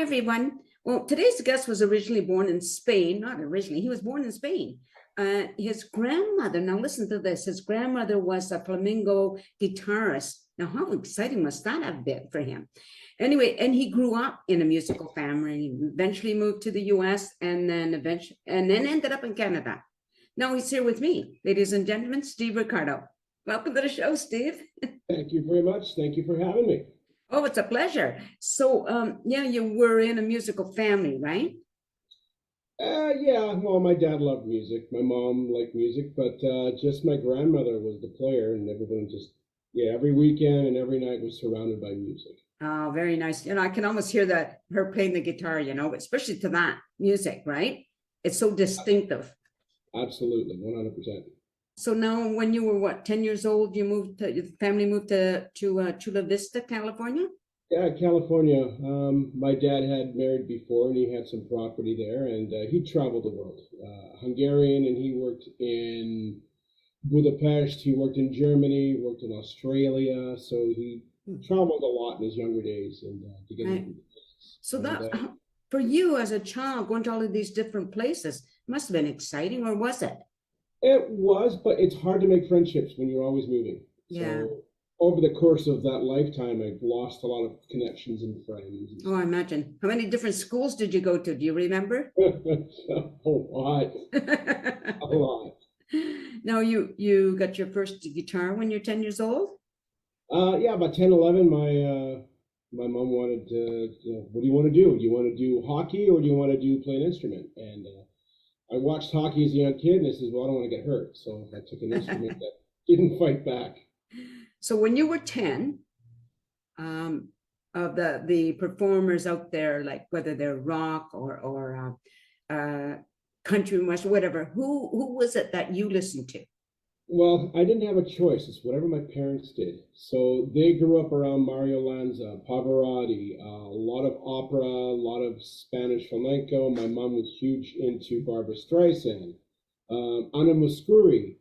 everyone. Well, today's guest was originally born in Spain. Not originally, he was born in Spain. His grandmother, now listen to this, his grandmother was a flamenco guitarist. Now, how exciting must that have been for him? Anyway, and he grew up in a musical family. He eventually moved to the US and then ended up in Canada. Now he's here with me, ladies and gentlemen, Steve Ricardo. Welcome to the show, Steve. Thank you very much. Thank you for having me. Oh, it's a pleasure. So, yeah, you were in a musical family, right? Yeah, well, my dad loved music. My mom liked music, but just my grandmother was the player, and everyone just, yeah, every weekend and every night was surrounded by music. Oh, very nice. You know, I can almost hear that her playing the guitar, you know, especially to that music, right? It's so distinctive. Absolutely, 100%. So now when you were what, 10 years old, your family moved to Chula Vista, California? Yeah, California. My dad had married before, and he had some property there, and he traveled the world. Hungarian, and he worked in Budapest. He worked in Germany, worked in Australia. So he traveled a lot in his younger days, and to get Right. into the business. So And that for you as a child going to all of these different places must have been exciting, or was it? it was, but it's hard to make friendships when you're always moving. Yeah. So over the course of that lifetime, I've lost a lot of connections and friends. Oh, I imagine. How many different schools did you go to? Do you remember? A lot, a lot. Now you got your first guitar when you're 10 years old? Yeah, about 10, 11, my mom wanted to, what do you want to do? Do you want to do hockey or do you want to play an instrument? And I watched hockey as a young kid, and I said, well, I don't want to get hurt. So I took an instrument that didn't fight back. So when you were 10, of the performers out there, like whether they're rock or country and western, whatever, who was it that you listened to? Well, I didn't have a choice. It's whatever my parents did. So they grew up around Mario Lanza, Pavarotti, a lot of opera, a lot of Spanish flamenco. My mom was huge into Barbara Streisand, Anna Muscuri,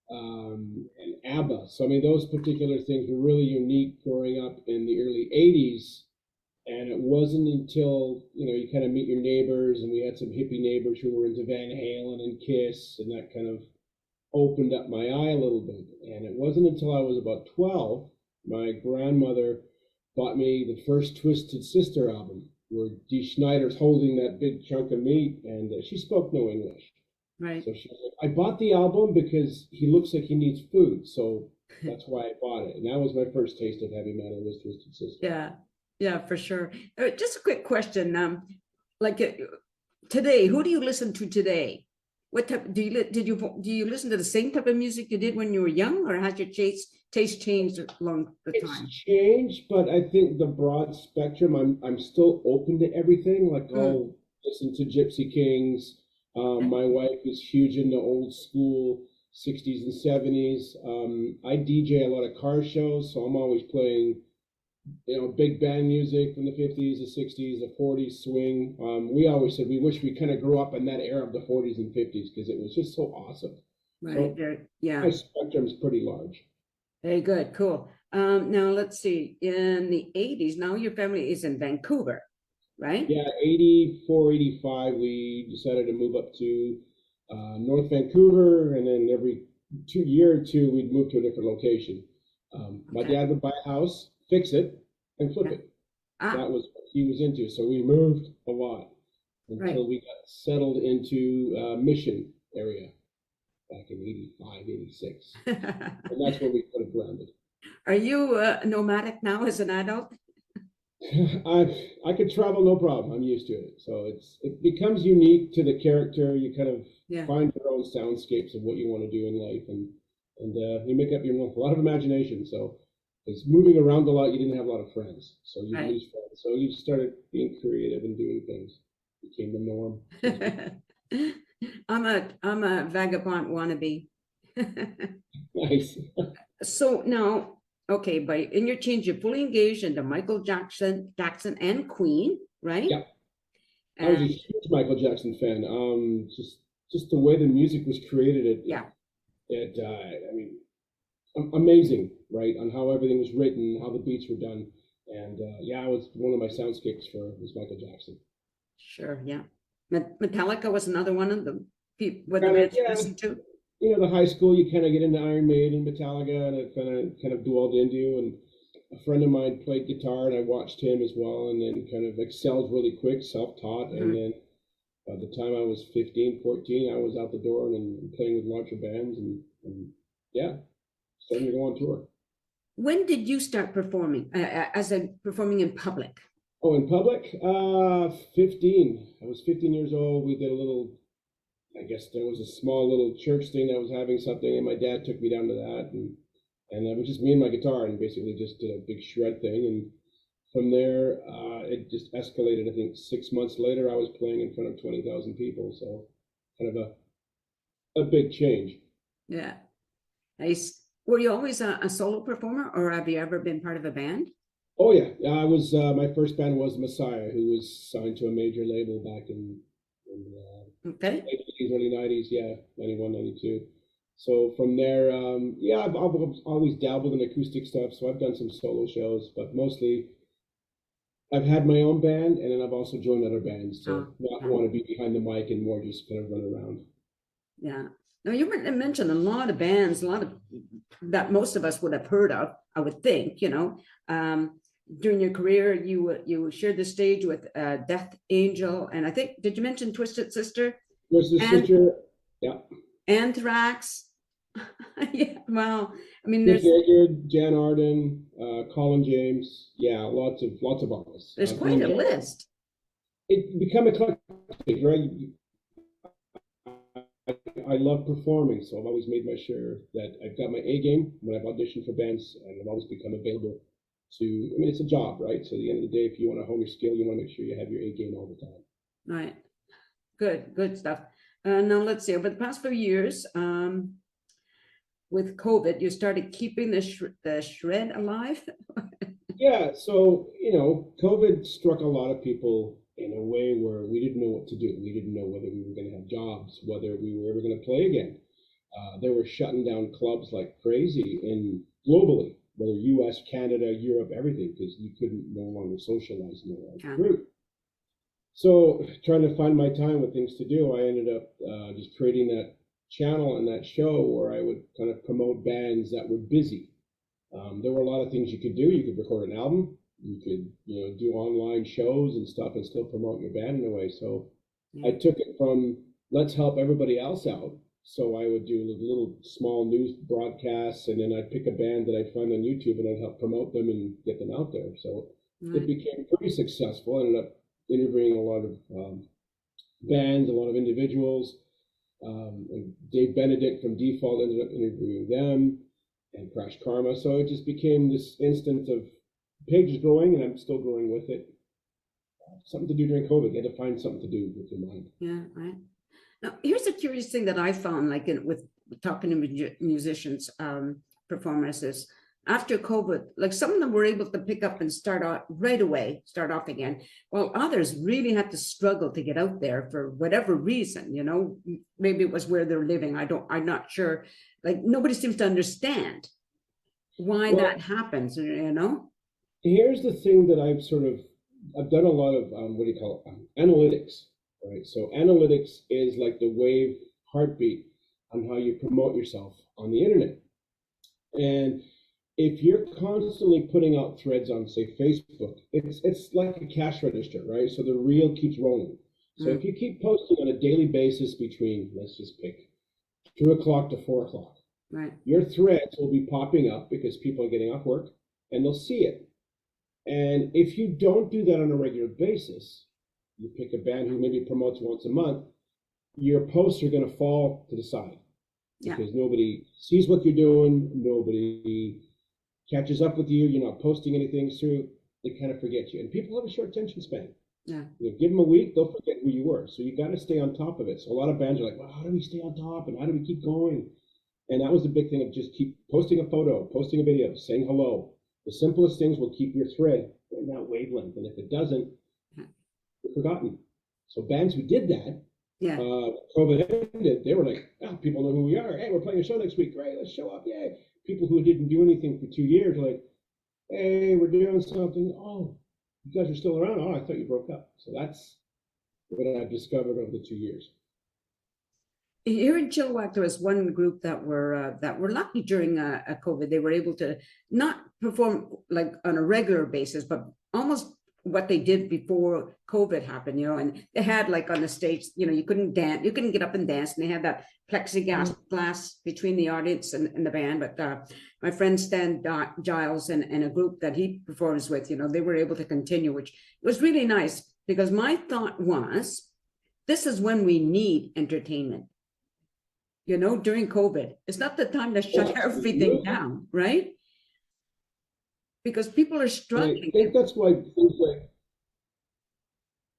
and ABBA. So, I mean, those particular things were really unique growing up in the early 80s. And it wasn't until, you kind of meet your neighbors, and we had some hippie neighbors who were into Van Halen and Kiss, and that kind of opened up my eye a little bit. And it wasn't until I was about 12, my grandmother bought me the first Twisted Sister album, where Dee Snider's holding that big chunk of meat, and she spoke no English. Right. So she was like, I bought the album because he looks like he needs food. So that's why I bought it. And that was my first taste of heavy metal, was Twisted Sister. Yeah, yeah, for sure. Just a quick question. Like today, who do you listen to today? What type do you listen to the same type of music you did when you were young, or has your taste changed along the time? It's changed, but I think the broad spectrum, I'm still open to everything. Like I'll listen to Gypsy Kings. My wife is huge into old school 60s and 70s. I DJ a lot of car shows, so I'm always playing, big band music from the 50s, the 60s, the 40s, swing. We always said we wish we kind of grew up in that era of the 40s and 50s because it was just so awesome. Right. So Yeah. my spectrum is pretty large. Very good. Cool. Now let's see. In the 80s, now your family is in Vancouver, right? Yeah, 84, 85, we decided to move up to North Vancouver, and then every year or two, we'd move to a different location. My dad would buy a house, fix it, and flip it. That was what he was into. So we moved a lot until we got settled into Mission area back in 85, 86. And that's where we could have landed. Are you nomadic now as an adult? I could travel no problem. I'm used to it. So it becomes unique to the character. You kind of find your own soundscapes of what you want to do in life, and you make up your own, a lot of imagination. So it's moving around a lot. You didn't have a lot of friends, so you lose friends. So you started being creative and doing things. Became the norm. I'm a vagabond wannabe. Nice. So now, okay, in your teens, you're fully engaged into Michael Jackson and Queen, right? Yeah. I was a huge Michael Jackson fan. Just the way the music was created. I mean, amazing, right? On how everything was written, how the beats were done. And yeah, I was one of my soundscapes for was Michael Jackson. Sure, yeah. Metallica was another one of the people with the Kind of, bands you yeah. listened to. You know, the high school, you kind of get into Iron Maiden, Metallica, and it kind of dwelled into you. And a friend of mine played guitar, and I watched him as well, and then kind of excelled really quick, self-taught. And Mhm. then by the time I was 15, 14, I was out the door and playing with larger bands, and yeah, starting to go on tour. When did you start performing, as a performing in public? Oh, in public, 15. I was 15 years old. We did a little, I guess there was a small little church thing that was having something, and my dad took me down to that, and it was just me and my guitar, and basically just did a big shred thing. And from there, it just escalated. I think 6 months later, I was playing in front of 20,000 people. So kind of a big change. Yeah. Nice. Were you always a solo performer, or have you ever been part of a band? Oh yeah, yeah. I was my first band was Messiah, who was signed to a major label back in Okay. late 80s, early 90s. Yeah, 91, 92. So from there, yeah, I've always dabbled in acoustic stuff. So I've done some solo shows, but mostly I've had my own band, and then I've also joined other bands to Oh, not yeah. want to be behind the mic and more just kind of run around. Yeah. Now you mentioned a lot of bands, a lot of that most of us would have heard of, I would think, during your career, you shared the stage with Death Angel, and I think, did you mention Twisted Sister Was the and sister? Yeah. Anthrax? Yeah, well, I mean, Chris Edgar, Jan Arden, Colin James. Yeah, lots of artists. there's I quite a mean, list. it become eclectic, right? I love performing, so I've always made my sure that I've got my A game when I've auditioned for bands, and I've always become available to. I mean, it's a job, right? So at the end of the day, if you want to hone your skill, you want to make sure you have your A game all the time. Right. Good stuff. Now let's see. Over the past few years, with COVID, you started keeping the shred alive. Yeah, so COVID struck a lot of people in a way where we didn't know what to do. We didn't know whether we were going to have jobs, whether we were ever going to play again. They were shutting down clubs like crazy in globally, whether U.S., Canada, Europe, everything, because you couldn't no longer socialize in the right Yeah. group. So trying to find my time with things to do, I ended up just creating that channel and that show where I would kind of promote bands that were busy. There were a lot of things you could do. You could record an album. You could, do online shows and stuff and still promote your band in a way. So I Yeah. took it from let's help everybody else out. So I would do little small news broadcasts, and then I'd pick a band that I'd find on YouTube, and I'd help promote them and get them out there. So it Right. became pretty successful. I ended up interviewing a lot of bands, a lot of individuals. And Dave Benedict from Default ended up interviewing them, and Crash Karma. So it just became this instant of page is growing, and I'm still growing with it. Something to do during COVID. You had to find something to do with your mind. Yeah. Right. Now, here's a curious thing that I found, like with talking to musicians, performers, is after COVID, like some of them were able to pick up and start off right away, start off again, while others really had to struggle to get out there for whatever reason, maybe it was where they're living. I'm not sure. Like nobody seems to understand why Well, that happens. here's the thing that I've done a lot of what do you call it, analytics, right? So analytics is like the wave heartbeat on how you promote yourself on the internet. And if you're constantly putting out threads on, say, Facebook, it's like a cash register, right? So the reel keeps rolling. So if Mm, you keep posting on a daily basis between, let's just pick 2 o'clock to 4 o'clock, right. your threads will be popping up because people are getting off work and they'll see it. And if you don't do that on a regular basis, you pick a band who maybe promotes once a month, your posts are going to fall to the side Yeah. because nobody sees what you're doing, nobody catches up with you, you're not posting anything, so they kind of forget you. And people have a short attention span. Yeah. Give them a week, they'll forget who you were. So you got to stay on top of it. So a lot of bands are like, well, how do we stay on top and how do we keep going? And that was the big thing of just keep posting a photo, posting a video, saying hello. The simplest things will keep your thread in that wavelength. And if it doesn't, you're forgotten. So bands who did that, Yeah. COVID ended, they were like, oh, people know who we are. Hey, we're playing a show next week. Great, let's show up. Yay. People who didn't do anything for 2 years are like, hey, we're doing something. Oh, you guys are still around? Oh, I thought you broke up. So that's what I've discovered over the 2 years. Here in Chilliwack, there was one group that were lucky during COVID. They were able to not perform like on a regular basis, but almost what they did before COVID happened, you know. And they had like on the stage, you know, you couldn't dance, you couldn't get up and dance, and they had that plexiglass glass between the audience and the band. But my friend Stan Giles and a group that he performs with, you know, they were able to continue, which was really nice because my thought was, this is when we need entertainment, you know, during COVID. It's not the time to shut everything down, right? Because people are And I struggling. think that's why things like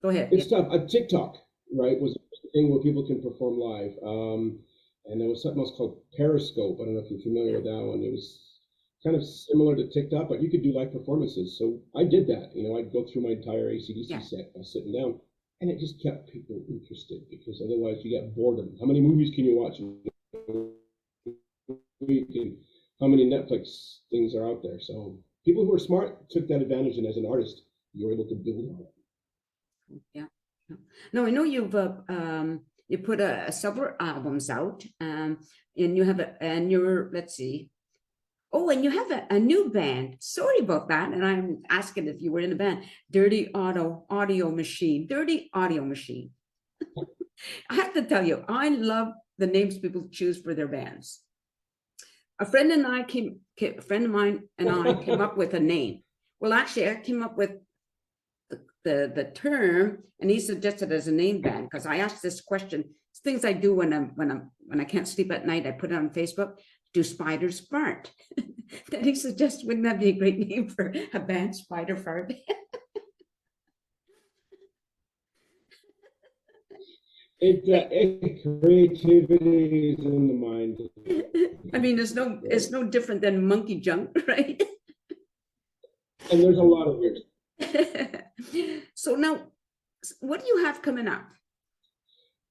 Go ahead. it's tough. TikTok, right, was a thing where people can perform live. And there was something else called Periscope. I don't know if you're familiar with that one. It was kind of similar to TikTok, but you could do live performances. So I did that. You know, I'd go through my entire ACDC Yeah. set by sitting down, and it just kept people interested because otherwise you get boredom. How many movies can you watch in a week, and how many Netflix things are out there? So people who are smart took that advantage, and as an artist, you were able to build on it. Yeah. No, I know you put several albums out, and you have and you're, let's see. Oh, and you have a new band. Sorry about that. And I'm asking if you were in a band. Audio Machine. Dirty Audio Machine. I have to tell you, I love the names people choose for their bands. A friend of mine and I came up with a name. Well, actually, I came up with the term, and he suggested as a name band because I asked this question. It's things I do when I can't sleep at night. I put it on Facebook. Do spiders fart? Then he suggested, wouldn't that be a great name for a band, Spider Fart? Creativity is in the mind. I mean, it's no different than monkey junk, right? And there's a lot of weird. So now, what do you have coming up?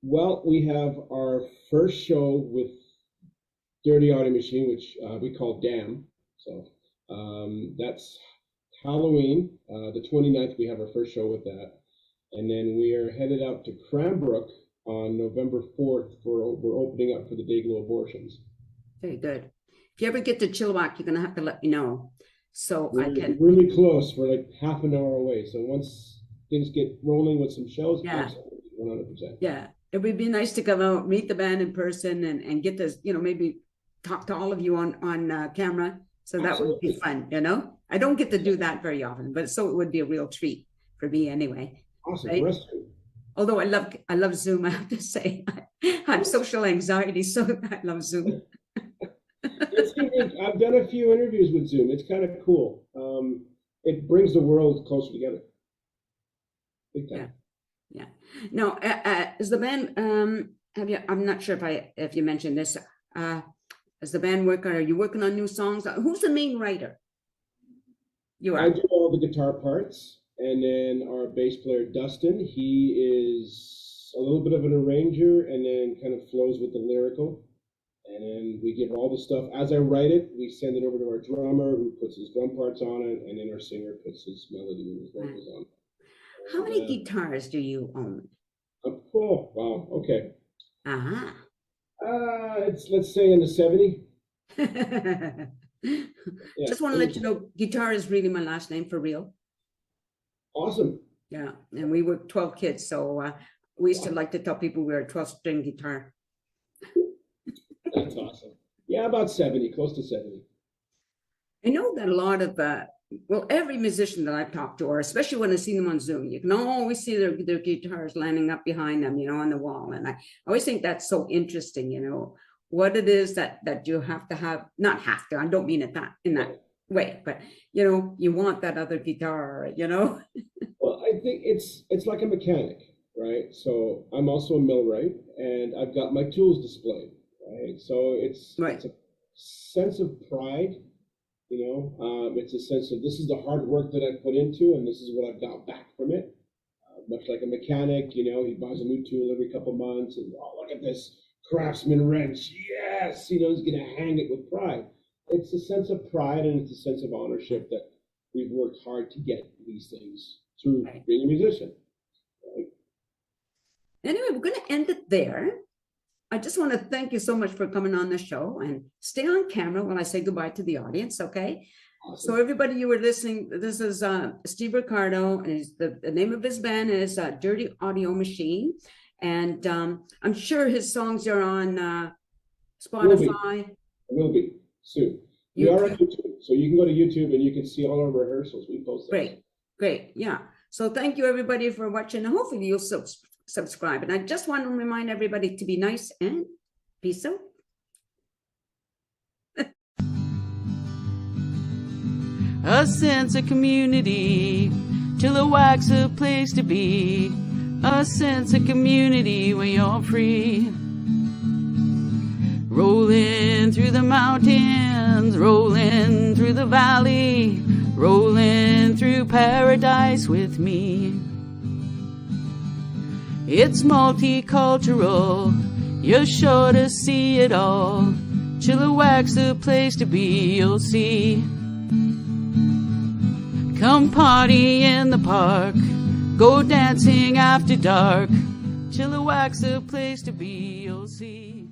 Well, we have our first show with Dirty Audio Machine, which we call Damn. So that's Halloween, the 29th. We have our first show with that. And then we are headed out to Cranbrook on November 4th we're opening up for the Dayglow abortions. Very good. If you ever get to Chilliwack, you're going to have to let me know. So we're I can. Really close. We're like half an hour away. So once things get rolling with some shows, Yeah. absolutely, 100%. Yeah. It would be nice to come out, meet the band in person, and get this, you know, maybe talk to all of you on camera. So that would be fun, you know? I don't get to do that very often, but so it would be a real treat for me anyway. Awesome. Right? Although I love Zoom, I have to say. I have social anxiety, so I love Zoom. It's unique. I've done a few interviews with Zoom. It's kind of cool. It brings the world closer together. Big time. Yeah. Now, is the band? Have you? I'm not sure if you mentioned this. Is the band working? Are you working on new songs? Who's the main writer? You are. I do all the guitar parts, and then our bass player Dustin. He is a little bit of an arranger, and then kind of flows with the lyrical. And then we give all the stuff as I write it. We send it over to our drummer, who puts his drum parts on it, and then our singer puts his melody and his vocals on. How many guitars do you own? Oh, wow. Okay. Uh-huh. Let's say in the 70. Yeah, just want to let you know, guitar is really my last name for real. Awesome. Yeah, and we were 12 kids, so we used to like to tell people we were a 12-string guitar. That's awesome. Yeah, about 70, close to 70. I know that a lot of every musician that I've talked to, or especially when I see them on Zoom, you can always see their guitars lining up behind them, you know, on the wall. And I always think that's so interesting, you know, what it is that you have to have, not have to, I don't mean it in that way, but, you know, you want that other guitar, you know? Well, I think it's like a mechanic, right? So I'm also a millwright, and I've got my tools displayed, right? So it's a sense of pride. You know, it's a sense of this is the hard work that I put into, and this is what I've got back from it. Much like a mechanic, you know, he buys a new tool every couple of months, and oh, look at this Craftsman wrench. Yes, you know, he's going to hang it with pride. It's a sense of pride, and it's a sense of ownership that we've worked hard to get these things through being a musician. Right? Anyway, we're going to end it there. I just want to thank you so much for coming on the show, and stay on camera when I say goodbye to the audience, okay? Awesome. So everybody, you were listening, this is Steve Ricardo, and the name of his band is Dirty Audio Machine, and I'm sure his songs are on Spotify. Will be soon. We are on YouTube, so you can go to YouTube and you can see all our rehearsals. We post those. Great, yeah. So thank you everybody for watching, and hopefully you'll subscribe. And I just want to remind everybody to be nice and peace out. A sense of community, Chilliwack's a place to be. A sense of community where you're free. Rolling through the mountains, rolling through the valley, rolling through paradise with me. It's multicultural, you're sure to see it all. Chilliwack's a place to be, you'll see. Come party in the park, go dancing after dark. Chilliwack's a place to be, you'll see.